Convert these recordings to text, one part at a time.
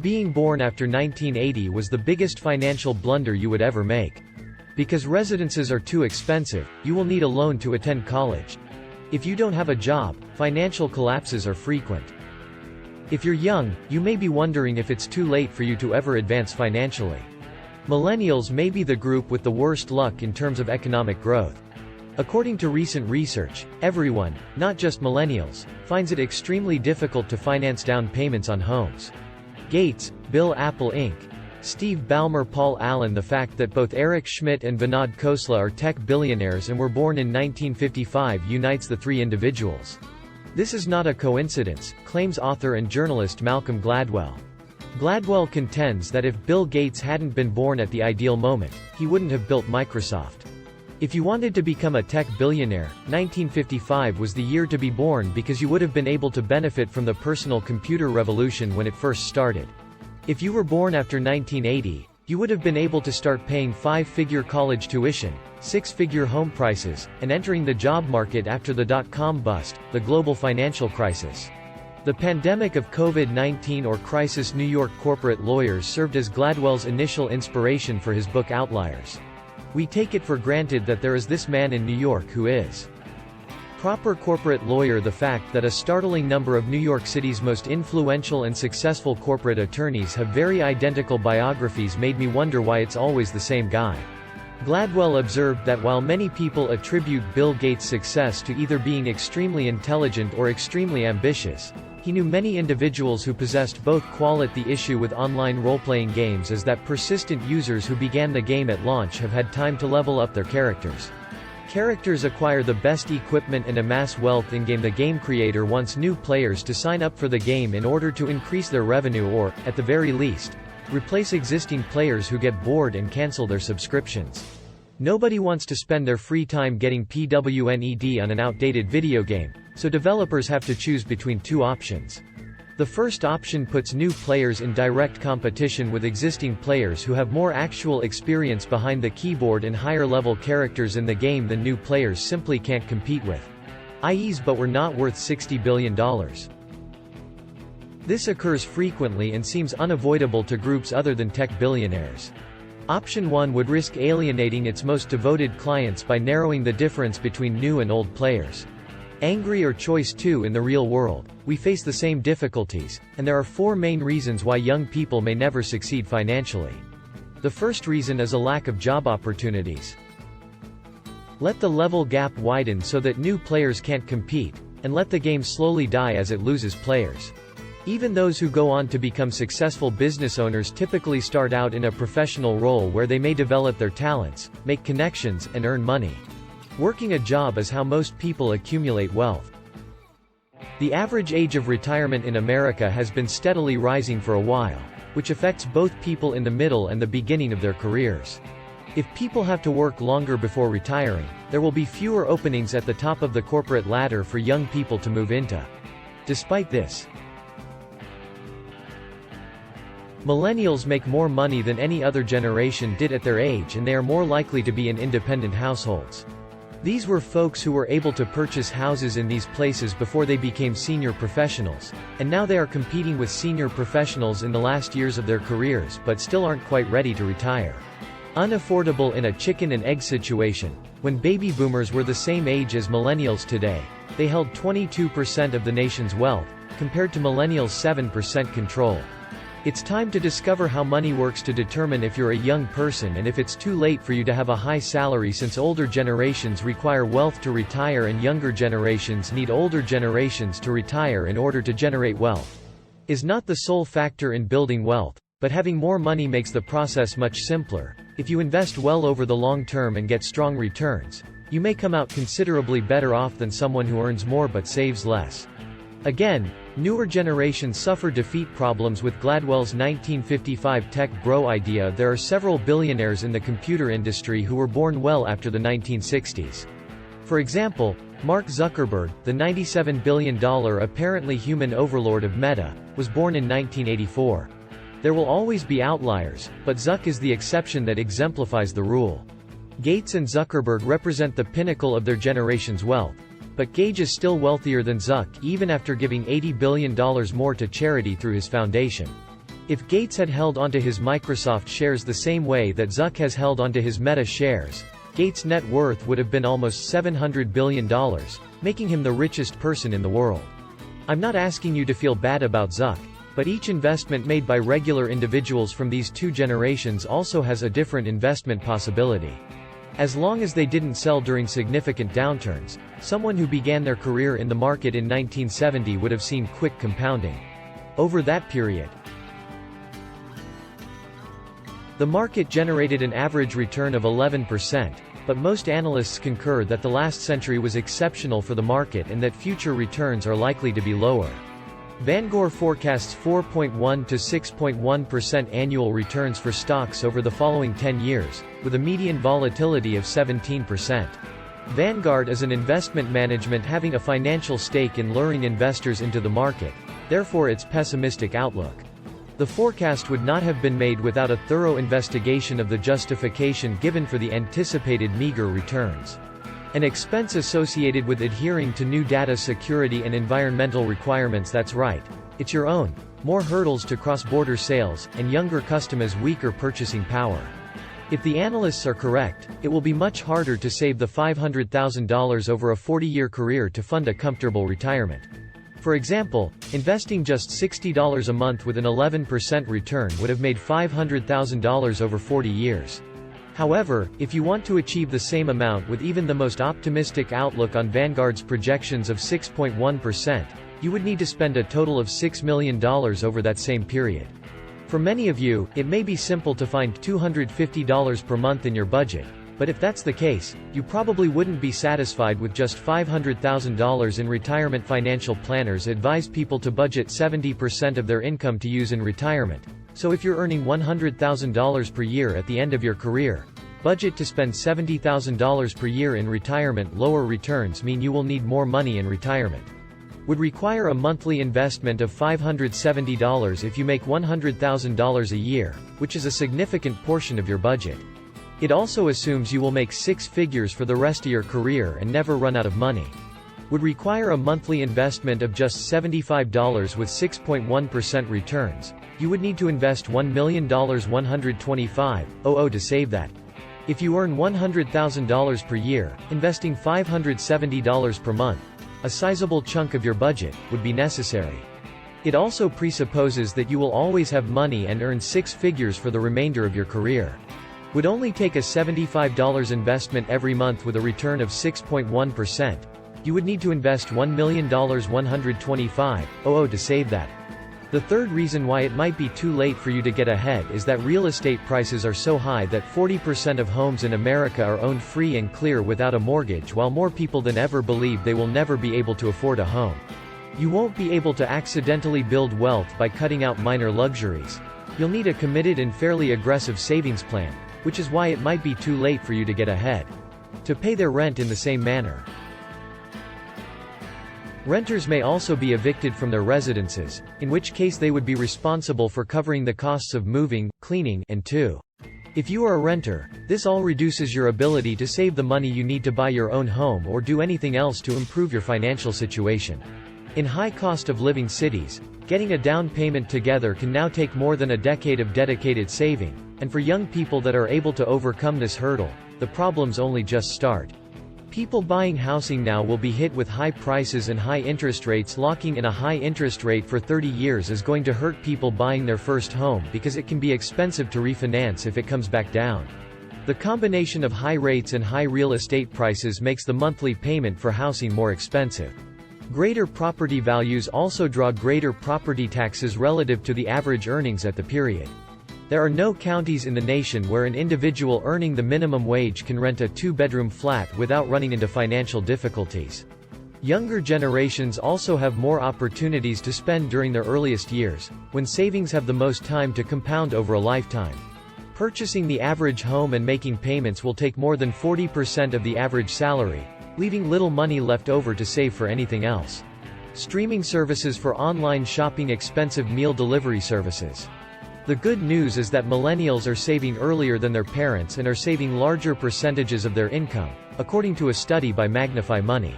Being born after 1980 was the biggest financial blunder you would ever make. Because residences are too expensive, you will need a loan to attend college. If you don't have a job, financial collapses are frequent. If you're young, you may be wondering if it's too late for you to ever advance financially. Millennials may be the group with the worst luck in terms of economic growth. According to recent research, everyone, not just millennials, finds it extremely difficult to finance down payments on homes. Gates, Bill Apple Inc. Steve Ballmer, Paul Allen. The fact that both Eric Schmidt and Vinod Khosla are tech billionaires and were born in 1955 unites the three individuals. This is not a coincidence, claims author and journalist Malcolm Gladwell. Gladwell contends that if Bill Gates hadn't been born at the ideal moment, he wouldn't have built Microsoft. If you wanted to become a tech billionaire, 1955 was the year to be born because you would have been able to benefit from the personal computer revolution when it first started. If you were born after 1980, you would have been able to start paying five-figure college tuition, six-figure home prices, and entering the job market after the dot-com bust, the global financial crisis. The pandemic of COVID-19 or crisis. New York corporate lawyers served as Gladwell's initial inspiration for his book Outliers. We take it for granted that there is this man in New York who is proper corporate lawyer. The fact that a startling number of New York City's most influential and successful corporate attorneys have very identical biographies made me wonder why it's always the same guy. Gladwell observed that while many people attribute Bill Gates' success to either being extremely intelligent or extremely ambitious, he knew many individuals who possessed both quality. The issue with online role-playing games is that persistent users who began the game at launch have had time to level up their characters. Characters acquire the best equipment and amass wealth in-game. The game creator wants new players to sign up for the game in order to increase their revenue or, at the very least, replace existing players who get bored and cancel their subscriptions. Nobody wants to spend their free time getting PWNED on an outdated video game, so developers have to choose between two options. The first option puts new players in direct competition with existing players who have more actual experience behind the keyboard and higher-level characters in the game than new players simply can't compete with. i.e., but we're not worth $60 billion. This occurs frequently and seems unavoidable to groups other than tech billionaires. Option 1 would risk alienating its most devoted clients by narrowing the difference between new and old players. Angry or choice 2. In the real world, we face the same difficulties, and there are four main reasons why young people may never succeed financially. The first reason is a lack of job opportunities. Let the level gap widen so that new players can't compete, and let the game slowly die as it loses players. Even those who go on to become successful business owners typically start out in a professional role where they may develop their talents, make connections, and earn money. Working a job is how most people accumulate wealth. The average age of retirement in America has been steadily rising for a while, which affects both people in the middle and the beginning of their careers. If people have to work longer before retiring, there will be fewer openings at the top of the corporate ladder for young people to move into. Despite this, millennials make more money than any other generation did at their age, and they are more likely to be in independent households. These were folks who were able to purchase houses in these places before they became senior professionals, and now they are competing with senior professionals in the last years of their careers but still aren't quite ready to retire. Unaffordable in a chicken and egg situation. When baby boomers were the same age as millennials today, they held 22% of the nation's wealth, compared to millennials' 7% control. It's time to discover how money works to determine if you're a young person and if it's too late for you to have a high salary, since older generations require wealth to retire and younger generations need older generations to retire in order to generate wealth. Is not the sole factor in building wealth, but having more money makes the process much simpler. If you invest well over the long term and get strong returns, you may come out considerably better off than someone who earns more but saves less. Again, newer generations suffer defeat problems with Gladwell's 1955 tech bro idea. There are several billionaires in the computer industry who were born well after the 1960s. For example, Mark Zuckerberg, the $97 billion apparently human overlord of Meta, was born in 1984. There will always be outliers, but Zuck is the exception that exemplifies the rule. Gates and Zuckerberg represent the pinnacle of their generation's wealth. But Gage is still wealthier than Zuck even after giving $80 billion more to charity through his foundation. If Gates had held onto his Microsoft shares the same way that Zuck has held onto his Meta shares, Gates' net worth would have been almost $700 billion, making him the richest person in the world. I'm not asking you to feel bad about Zuck, but each investment made by regular individuals from these two generations also has a different investment possibility. As long as they didn't sell during significant downturns, someone who began their career in the market in 1970 would have seen quick compounding. Over that period, the market generated an average return of 11%, but most analysts concur that the last century was exceptional for the market and that future returns are likely to be lower. Vanguard forecasts 4.1 to 6.1% annual returns for stocks over the following 10 years, with a median volatility of 17%. Vanguard is an investment management having a financial stake in luring investors into the market, therefore its pessimistic outlook. The forecast would not have been made without a thorough investigation of the justification given for the anticipated meager returns. An expense associated with adhering to new data security and environmental requirements. That's right. It's your own. More hurdles to cross-border sales, and younger customers' weaker purchasing power. If the analysts are correct, it will be much harder to save the $500,000 over a 40-year career to fund a comfortable retirement. For example, investing just $60 a month with an 11% return would have made $500,000 over 40 years. However, if you want to achieve the same amount with even the most optimistic outlook on Vanguard's projections of 6.1%, you would need to spend a total of $6 million over that same period. For many of you, it may be simple to find $250 per month in your budget, but if that's the case, you probably wouldn't be satisfied with just $500,000 in retirement. Financial planners advise people to budget 70% of their income to use in retirement. So if you're earning $100,000 per year at the end of your career, budget to spend $70,000 per year in retirement. Lower returns mean you will need more money in retirement. Would require a monthly investment of $570 if you make $100,000 a year, which is a significant portion of your budget. It also assumes you will make six figures for the rest of your career and never run out of money. Would require a monthly investment of just $75 with 6.1% returns. You would need to invest $1 million $125,000 to save that. If you earn $100,000 per year, investing $570 per month, a sizable chunk of your budget, would be necessary. It also presupposes that you will always have money and earn six figures for the remainder of your career. Would only take a $75 investment every month with a return of 6.1%. You would need to invest $1 million $125,000 to save that. The third reason why it might be too late for you to get ahead is that real estate prices are so high that 40% of homes in America are owned free and clear without a mortgage, while more people than ever believe they will never be able to afford a home. You won't be able to accidentally build wealth by cutting out minor luxuries. You'll need a committed and fairly aggressive savings plan, which is why it might be too late for you to get ahead. To pay their rent in the same manner. Renters may also be evicted from their residences, in which case they would be responsible for covering the costs of moving, cleaning, and if you are a renter, this all reduces your ability to save the money you need to buy your own home or do anything else to improve your financial situation. In high cost of living cities, getting a down payment together can now take more than a decade of dedicated saving, and for young people that are able to overcome this hurdle, the problems only just start. People buying housing now will be hit with high prices and high interest rates. Locking in a high interest rate for 30 years is going to hurt people buying their first home because it can be expensive to refinance if it comes back down. The combination of high rates and high real estate prices makes the monthly payment for housing more expensive. Greater property values also draw greater property taxes relative to the average earnings at the period. There are no counties in the nation where an individual earning the minimum wage can rent a two-bedroom flat without running into financial difficulties. Younger generations also have more opportunities to spend during their earliest years, when savings have the most time to compound over a lifetime. Purchasing the average home and making payments will take more than 40% of the average salary, leaving little money left over to save for anything else. Streaming services for online shopping, expensive meal delivery services. The good news is that millennials are saving earlier than their parents and are saving larger percentages of their income, according to a study by Magnify Money.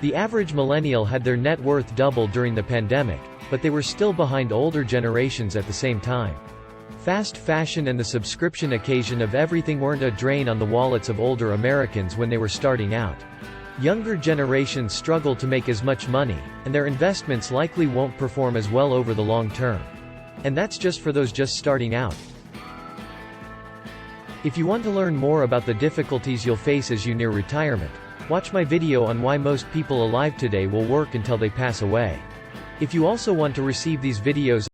The average millennial had their net worth double during the pandemic, but they were still behind older generations at the same time. Fast fashion and the subscription occasion of everything weren't a drain on the wallets of older Americans when they were starting out. Younger generations struggle to make as much money, and their investments likely won't perform as well over the long term. And that's just for those just starting out. If you want to learn more about the difficulties you'll face as you near retirement, watch my video on why most people alive today will work until they pass away. If you also want to receive these videos